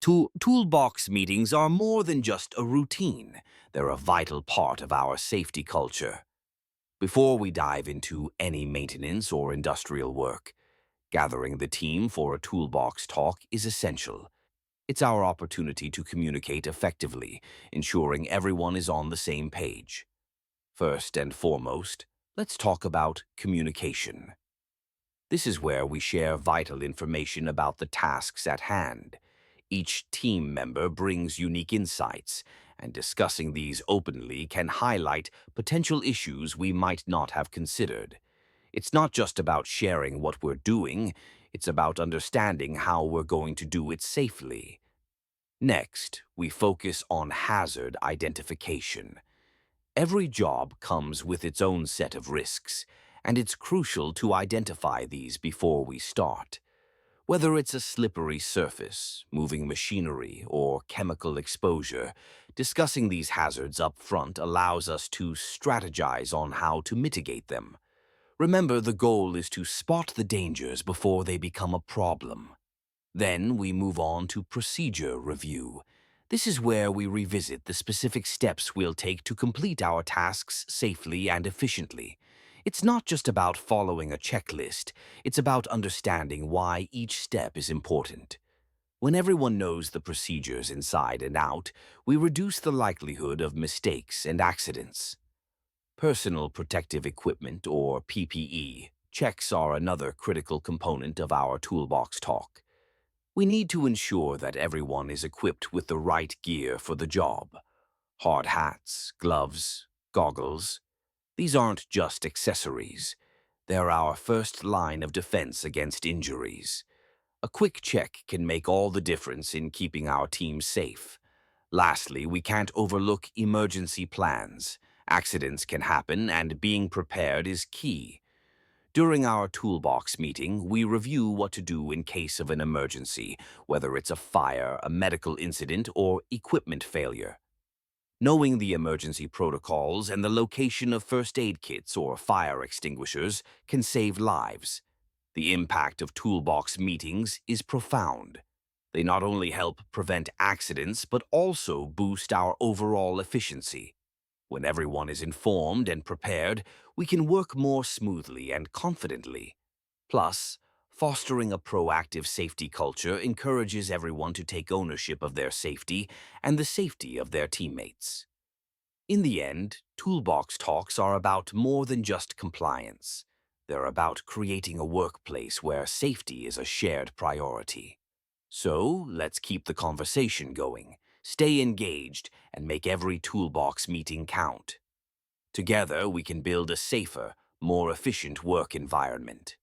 Toolbox meetings are more than just a routine. They're a vital part of our safety culture. Before we dive into any maintenance or industrial work, gathering the team for a Toolbox Talk is essential. It's our opportunity to communicate effectively, ensuring everyone is on the same page. First and foremost, let's talk about communication. This is where we share vital information about the tasks at hand. Each team member brings unique insights, and discussing these openly can highlight potential issues we might not have considered. It's not just about sharing what we're doing, it's about understanding how we're going to do it safely. Next, we focus on hazard identification. Every job comes with its own set of risks, and it's crucial to identify these before we start. Whether it's a slippery surface, moving machinery, or chemical exposure, discussing these hazards up front allows us to strategize on how to mitigate them. Remember, the goal is to spot the dangers before they become a problem. Then we move on to procedure review. This is where we revisit the specific steps we'll take to complete our tasks safely and efficiently. It's not just about following a checklist, it's about understanding why each step is important. When everyone knows the procedures inside and out, we reduce the likelihood of mistakes and accidents. Personal protective equipment, or PPE, checks are another critical component of our Toolbox Talk. We need to ensure that everyone is equipped with the right gear for the job. Hard hats, gloves, goggles. These aren't just accessories. They're our first line of defense against injuries. A quick check can make all the difference in keeping our team safe. Lastly, we can't overlook emergency plans. Accidents can happen, and being prepared is key. During our toolbox meeting, we review what to do in case of an emergency, whether it's a fire, a medical incident, or equipment failure. Knowing the emergency protocols and the location of first aid kits or fire extinguishers can save lives. The impact of toolbox meetings is profound. They not only help prevent accidents, but also boost our overall efficiency. When everyone is informed and prepared, we can work more smoothly and confidently. Plus, fostering a proactive safety culture encourages everyone to take ownership of their safety and the safety of their teammates. In the end, toolbox talks are about more than just compliance. They're about creating a workplace where safety is a shared priority. So, let's keep the conversation going, stay engaged, and make every toolbox meeting count. Together, we can build a safer, more efficient work environment.